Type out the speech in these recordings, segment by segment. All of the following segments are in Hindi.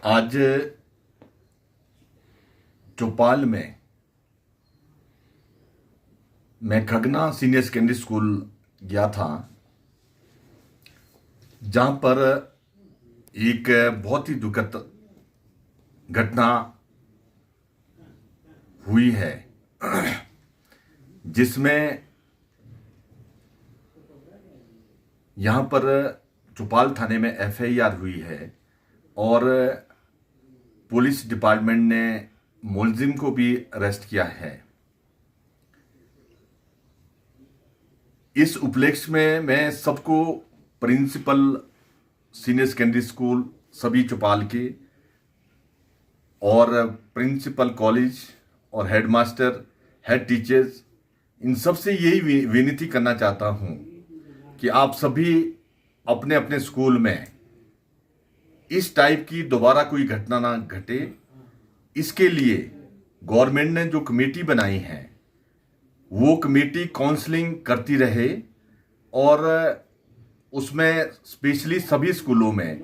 आज चौपाल में मैं खगना सीनियर सेकेंडरी स्कूल गया था, जहां पर एक बहुत ही दुखद घटना हुई है, जिसमें यहां पर चौपाल थाने में एफआईआर हुई है और पुलिस डिपार्टमेंट ने मुलजिम को भी अरेस्ट किया है। इस उपलक्ष्य में मैं सबको, प्रिंसिपल सीनियर सेकेंडरी स्कूल सभी चौपाल के और प्रिंसिपल कॉलेज और हेडमास्टर, हेड टीचर्स, इन सब से यही विनती करना चाहता हूं कि आप सभी अपने अपने स्कूल में इस टाइप की दोबारा कोई घटना ना घटे। इसके लिए गवर्नमेंट ने जो कमेटी बनाई है, वो कमेटी काउंसलिंग करती रहे और उसमें स्पेशली सभी स्कूलों में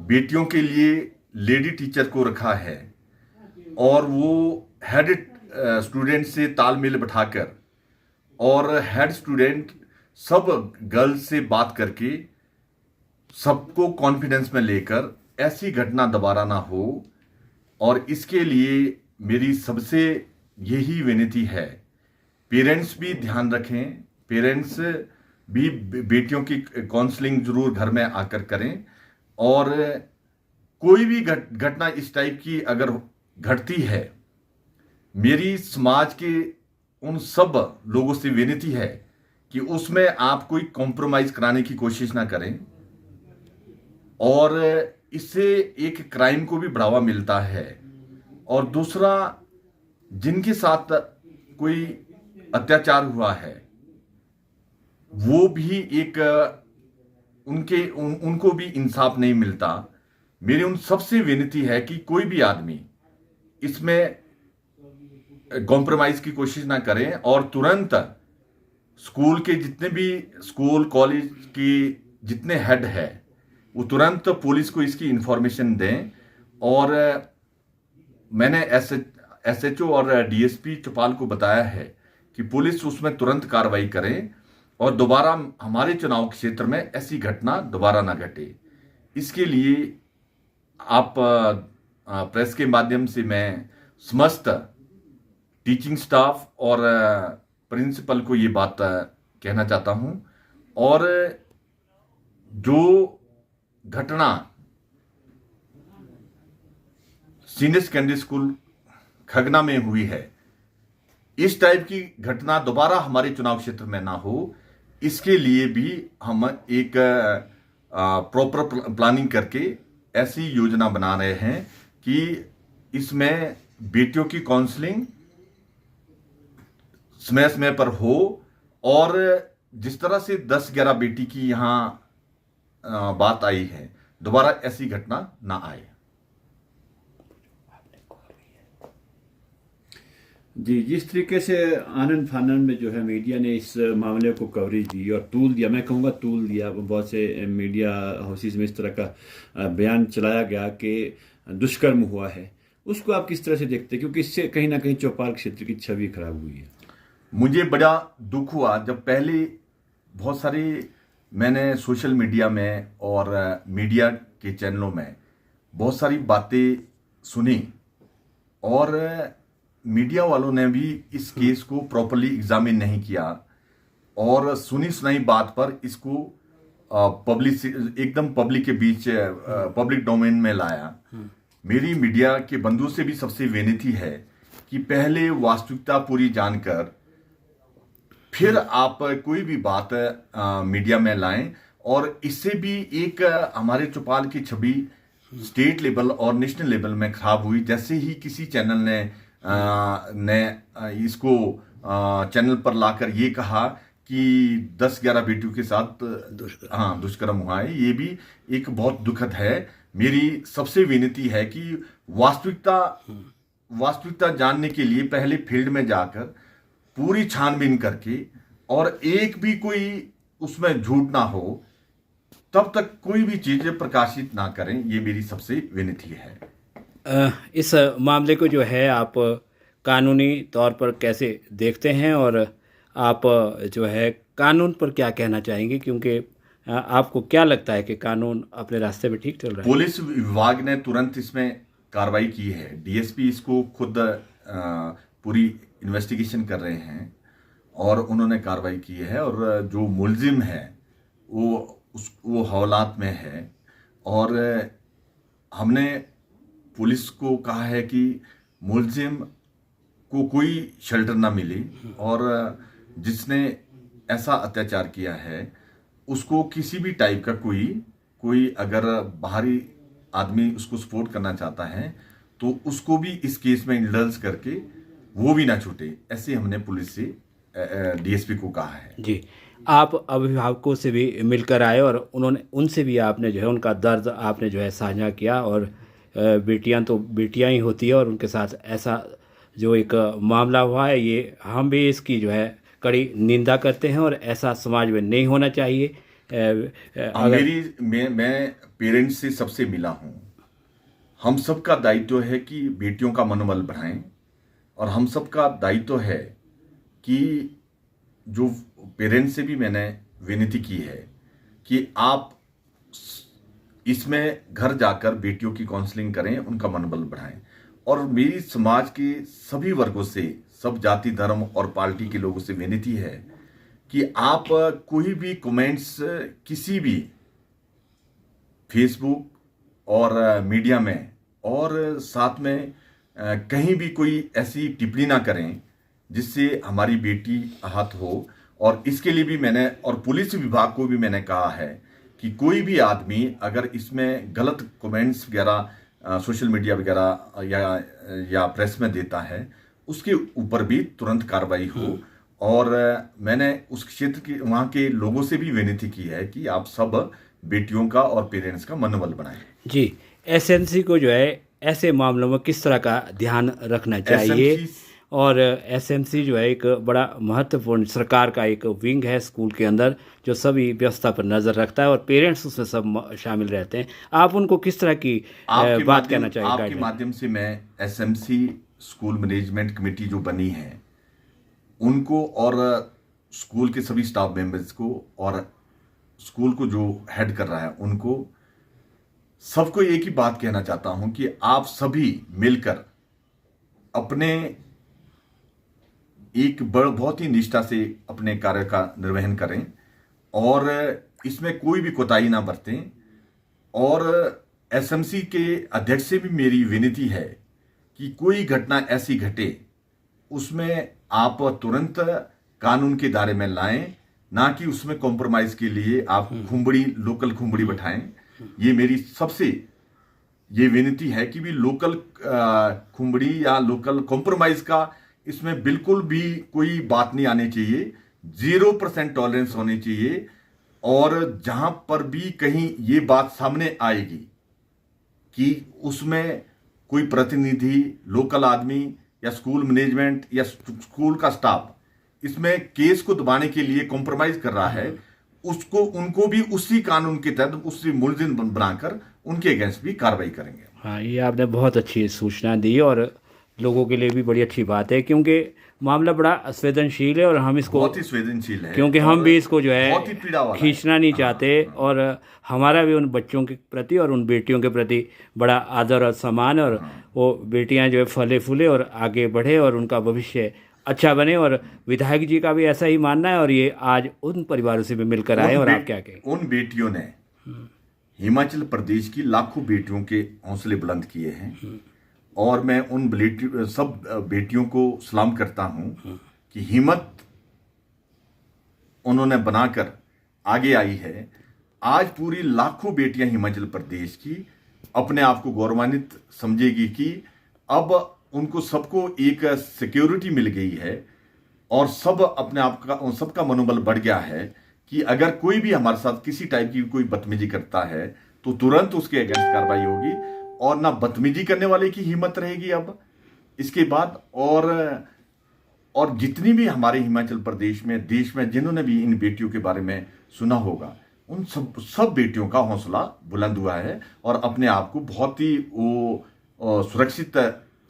बेटियों के लिए लेडी टीचर को रखा है और वो हेड स्टूडेंट से तालमेल बैठाकर और हेड स्टूडेंट सब गर्ल्स से बात करके सबको कॉन्फिडेंस में लेकर ऐसी घटना दोबारा ना हो। और इसके लिए मेरी सबसे यही विनती है, पेरेंट्स भी ध्यान रखें, पेरेंट्स भी बेटियों की काउंसलिंग जरूर घर में आकर करें। और कोई भी घटना इस टाइप की अगर घटती है, मेरी समाज के उन सब लोगों से विनती है कि उसमें आप कोई कॉम्प्रोमाइज कराने की कोशिश ना करें। और इससे एक क्राइम को भी बढ़ावा मिलता है और दूसरा, जिनके साथ कोई अत्याचार हुआ है वो भी एक उनको भी इंसाफ नहीं मिलता। मेरी उन सबसे विनती है कि कोई भी आदमी इसमें कॉम्प्रोमाइज की कोशिश ना करें और तुरंत स्कूल के जितने भी स्कूल कॉलेज की जितने हेड है वो तुरंत पुलिस को इसकी इंफॉर्मेशन दें। और मैंने एसएचओ और डीएसपी चौपाल को बताया है कि पुलिस उसमें तुरंत कार्रवाई करे और दोबारा हमारे चुनाव क्षेत्र में ऐसी घटना दोबारा ना घटे। इसके लिए आप प्रेस के माध्यम से मैं समस्त टीचिंग स्टाफ और प्रिंसिपल को ये बात कहना चाहता हूं। और जो घटना सीनियर सेकेंडरी स्कूल खगना में हुई है, इस टाइप की घटना दोबारा हमारे चुनाव क्षेत्र में ना हो, इसके लिए भी हम एक प्रॉपर प्लानिंग करके ऐसी योजना बना रहे हैं कि इसमें बेटियों की काउंसलिंग समय समय पर हो। और जिस तरह से 10-11 बेटी की यहां बात आई है, दोबारा ऐसी घटना ना आए। जी, जिस तरीके से आनन फानन में जो है मीडिया ने इस मामले को कवरेज दी और तूल दिया, मैं कहूँगा तूल दिया, बहुत से मीडिया हाउसेज में इस तरह का बयान चलाया गया कि दुष्कर्म हुआ है, उसको आप किस तरह से देखते हैं? क्योंकि इससे कहीं ना कहीं चौपाल क्षेत्र की छवि खराब हुई है। मुझे बड़ा दुख हुआ जब पहले बहुत सारी मैंने सोशल मीडिया में और मीडिया के चैनलों में बहुत सारी बातें सुनी और मीडिया वालों ने भी इस केस को प्रॉपर्ली एग्जामिन नहीं किया और सुनी सुनाई बात पर इसको एकदम पब्लिक के बीच पब्लिक डोमेन में लाया। मेरी मीडिया के बंधु से भी सबसे विनती है कि पहले वास्तविकता पूरी जानकर फिर आप कोई भी बात मीडिया में लाएं। और इससे भी एक हमारे चौपाल की छवि स्टेट लेवल और नेशनल लेवल में खराब हुई। जैसे ही किसी चैनल ने इसको चैनल पर लाकर ये कहा कि 10-11 बेटियों के साथ दुष्कर्म हुआ है, ये भी एक बहुत दुखद है। मेरी सबसे विनती है कि वास्तविकता जानने के लिए पहले फील्ड में जाकर पूरी छानबीन करके और एक भी कोई उसमें झूठ ना हो, तब तक कोई भी चीज़ प्रकाशित ना करें, ये मेरी सबसे विनती है। इस मामले को जो है आप कानूनी तौर पर कैसे देखते हैं, और आप जो है कानून पर क्या कहना चाहेंगे, क्योंकि आपको क्या लगता है कि कानून अपने रास्ते पे ठीक चल रहा है? पुलिस विभाग ने तुरंत इसमें कार्रवाई की है। डीएसपी इसको खुद पूरी इन्वेस्टिगेशन कर रहे हैं और उन्होंने कार्रवाई की है, और जो मुलजिम है वो हवालात में है। और हमने पुलिस को कहा है कि मुलजिम को कोई शेल्टर ना मिले, और जिसने ऐसा अत्याचार किया है उसको किसी भी टाइप का कोई अगर बाहरी आदमी उसको सपोर्ट करना चाहता है तो उसको भी इस केस में इंडल्ज करके वो भी ना छूटे, ऐसे हमने पुलिस से डीएसपी को कहा है। जी, आप अभिभावकों से भी मिलकर आए और उनसे भी आपने जो है उनका दर्द आपने जो है साझा किया, और बेटियां तो बेटियां ही होती है, और उनके साथ ऐसा जो एक मामला हुआ है, ये हम भी इसकी जो है कड़ी निंदा करते हैं, और ऐसा समाज में नहीं होना चाहिए। मैं पेरेंट्स से सबसे मिला हूँ। हम सबका दायित्व है कि बेटियों का मनोबल बढ़ाएं, और हम सबका दायित्व है कि जो पेरेंट्स से भी मैंने विनती की है कि आप इसमें घर जाकर बेटियों की काउंसलिंग करें, उनका मनोबल बढ़ाएं। और मेरी समाज के सभी वर्गों से, सब जाति धर्म और पार्टी के लोगों से विनती है कि आप कोई भी कमेंट्स किसी भी फेसबुक और मीडिया में और साथ में कहीं भी कोई ऐसी टिप्पणी ना करें जिससे हमारी बेटी आहत हो। और इसके लिए भी मैंने और पुलिस विभाग को भी मैंने कहा है कि कोई भी आदमी अगर इसमें गलत कमेंट्स वगैरह सोशल मीडिया वगैरह या प्रेस में देता है, उसके ऊपर भी तुरंत कार्रवाई हो। और मैंने उस क्षेत्र के वहाँ के लोगों से भी विनती की है कि आप सब बेटियों का और पेरेंट्स का मनोबल बनाएं। जी, एसएमसी को जो है ऐसे मामलों में किस तरह का ध्यान रखना चाहिए? और एसएमसी जो है एक बड़ा महत्वपूर्ण सरकार का एक विंग है स्कूल के अंदर, जो सभी व्यवस्था पर नज़र रखता है, और पेरेंट्स उसमें सब शामिल रहते हैं। आप उनको किस तरह की बात कहना चाहिए? आपके माध्यम से मैं एसएमसी स्कूल मैनेजमेंट कमेटी जो बनी है उनको और स्कूल के सभी स्टाफ मेंबर्स को और स्कूल को जो हेड कर रहा है उनको सबको एक ही बात कहना चाहता हूं कि आप सभी मिलकर अपने एक बहुत ही निष्ठा से अपने कार्य का निर्वहन करें, और इसमें कोई भी कोताही ना बरतें। और एसएमसी के अध्यक्ष से भी मेरी विनती है कि कोई घटना ऐसी घटे उसमें आप तुरंत कानून के दायरे में लाएं, ना कि उसमें कॉम्प्रोमाइज के लिए आप लोकल खुंबड़ी बैठाएं। ये मेरी सबसे ये विनती है कि भी लोकल खुंबड़ी या लोकल कॉम्प्रोमाइज का इसमें बिल्कुल भी कोई बात नहीं आनी चाहिए। 0% टॉलरेंस होनी चाहिए। और जहां पर भी कहीं ये बात सामने आएगी कि उसमें कोई प्रतिनिधि, लोकल आदमी या स्कूल मैनेजमेंट या स्कूल का स्टाफ इसमें केस को दबाने के लिए कॉम्प्रोमाइज कर रहा है, उनको भी उसी कानून के तहत उसी मुलजिम बनाकर उनके अगेंस्ट भी कार्रवाई करेंगे। हाँ, ये आपने बहुत अच्छी सूचना दी, और लोगों के लिए भी बड़ी अच्छी बात है, क्योंकि मामला बड़ा संवेदनशील है, और हम इसको बहुत ही संवेदनशील है, क्योंकि हम भी इसको जो है बहुत ही पीड़ा वाला खींचना नहीं चाहते। और हमारा भी उन बच्चों के प्रति और उन बेटियों के प्रति बड़ा आदर और सम्मान है, और वो बेटियां जो है फले फूले और आगे बढ़े और उनका भविष्य अच्छा बने। और विधायक जी का भी ऐसा ही मानना है, और ये आज उन परिवारों से भी मिलकर आए। और आप क्या कहें? उन बेटियों ने हिमाचल प्रदेश की लाखों बेटियों के हौसले बुलंद किए हैं, और मैं उन सब बेटियों को सलाम करता हूं कि हिम्मत उन्होंने बनाकर आगे आई है। आज पूरी लाखों बेटियां हिमाचल प्रदेश की अपने आप को गौरवान्वित समझेगी कि अब उनको सबको एक सिक्योरिटी मिल गई है, और सब अपने आप का सबका मनोबल बढ़ गया है कि अगर कोई भी हमारे साथ किसी टाइप की कोई बदतमीजी करता है तो तुरंत उसके अगेंस्ट कार्रवाई होगी, और ना बदतमीजी करने वाले की हिम्मत रहेगी अब इसके बाद। और जितनी भी हमारे हिमाचल प्रदेश में, देश में जिन्होंने भी इन बेटियों के बारे में सुना होगा, उन सब बेटियों का हौसला बुलंद हुआ है और अपने आप को बहुत ही वो सुरक्षित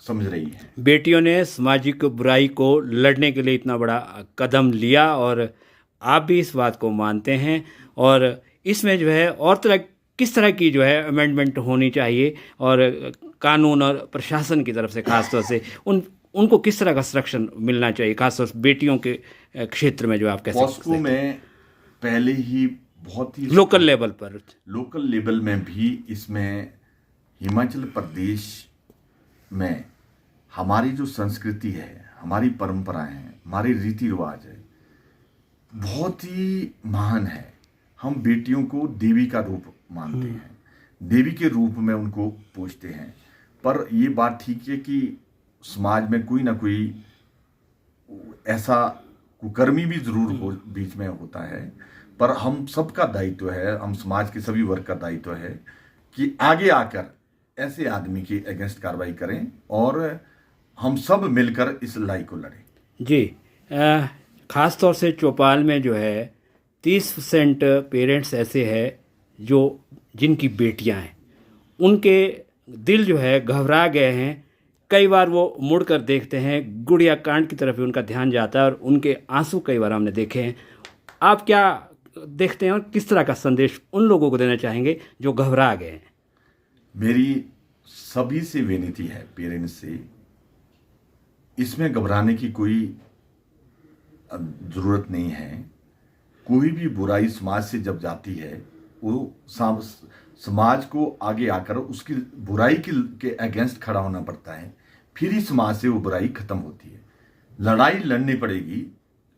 समझ रही है। बेटियों ने सामाजिक बुराई को लड़ने के लिए इतना बड़ा कदम लिया और आप भी इस बात को मानते हैं, और इसमें जो है और किस तरह की जो है अमेंडमेंट होनी चाहिए, और कानून और प्रशासन की तरफ से खासतौर से उनको किस तरह का संरक्षण मिलना चाहिए, खासतौर से बेटियों के क्षेत्र में जो आप कह पॉस्को सकते हैं में पहले ही बहुत ही लोकल लेवल में भी इसमें हिमाचल प्रदेश में हमारी जो संस्कृति है, हमारी परंपराएं हैं, हमारे रीति रिवाज है, बहुत ही महान है। हम बेटियों को देवी का रूप मानते हैं, देवी के रूप में उनको पूजते हैं। पर ये बात ठीक है कि समाज में कोई ना कोई ऐसा कुकर्मी भी जरूर बीच में होता है, पर हम सबका दायित्व है, हम समाज के सभी वर्ग का दायित्व है कि आगे आकर ऐसे आदमी के अगेंस्ट कार्रवाई करें और हम सब मिलकर इस लड़ाई को लड़ें। जी, खास तौर से चौपाल में जो है 30% पेरेंट्स ऐसे हैं जिनकी बेटियां हैं, उनके दिल जो है घबरा गए हैं। कई बार वो मुड़कर देखते हैं, गुड़िया कांड की तरफ भी उनका ध्यान जाता है और उनके आंसू कई बार हमने देखे हैं। आप क्या देखते हैं और किस तरह का संदेश उन लोगों को देना चाहेंगे जो घबरा गए हैं? मेरी सभी से विनती है, पेरेंट्स से, इसमें घबराने की कोई जरूरत नहीं है। कोई भी बुराई समाज से जब जाती है, वो समाज को आगे आकर उसकी बुराई के अगेंस्ट खड़ा होना पड़ता है, फिर ही समाज से वो बुराई खत्म होती है। लड़ाई लड़नी पड़ेगी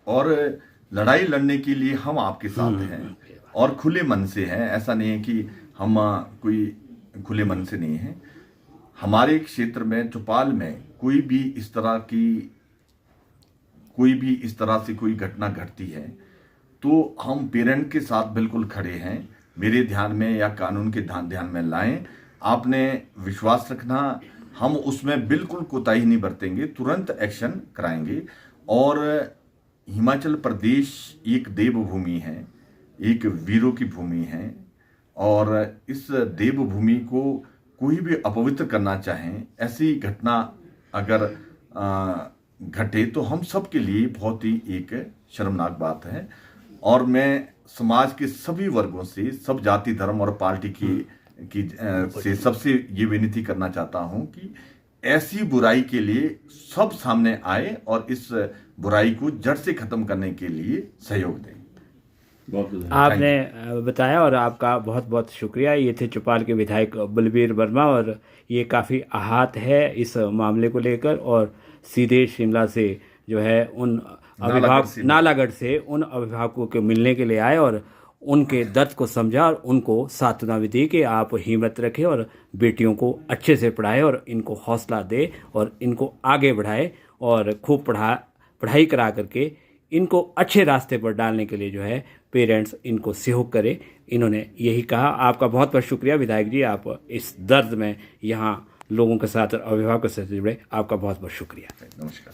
और लड़ाई लड़ने के लिए हम आपके साथ हैं और खुले मन से हैं। ऐसा नहीं है कि हम कोई खुले मन से नहीं है। हमारे क्षेत्र में चौपाल में कोई भी इस तरह से कोई घटना घटती है तो हम पेरेंट के साथ बिल्कुल खड़े हैं। मेरे ध्यान में या कानून के ध्यान में लाएं, आपने विश्वास रखना, हम उसमें बिल्कुल कोताही नहीं बरतेंगे, तुरंत एक्शन कराएंगे। और हिमाचल प्रदेश एक देवभूमि है, एक वीरों की भूमि है, और इस देवभूमि को कोई भी अपवित्र करना चाहे, ऐसी घटना अगर घटे तो हम सब के लिए बहुत ही एक शर्मनाक बात है। और मैं समाज के सभी वर्गों से, सब जाति धर्म और पार्टी से सबसे ये विनती करना चाहता हूं कि ऐसी बुराई के लिए सब सामने आए और इस बुराई को जड़ से खत्म करने के लिए सहयोग दें। आपने बताया और आपका बहुत बहुत शुक्रिया। ये थे चौपाल के विधायक बलबीर वर्मा, और ये काफ़ी आहत है इस मामले को लेकर, और सीधे शिमला से जो है उन नालागढ़ से उन अभिभावकों के मिलने के लिए आए और उनके दर्द को समझा और उनको सांत्वना भी दी कि आप हिम्मत रखें और बेटियों को अच्छे से पढ़ाएं और इनको हौसला दे और इनको आगे बढ़ाए और खूब पढ़ाई करा करके इनको अच्छे रास्ते पर डालने के लिए जो है पेरेंट्स इनको सहयोग करें। इन्होंने यही कहा। आपका बहुत बहुत शुक्रिया विधायक जी, आप इस दर्द में यहाँ लोगों के साथ और अभिभावकों से जुड़े, आपका बहुत बहुत शुक्रिया। नमस्कार।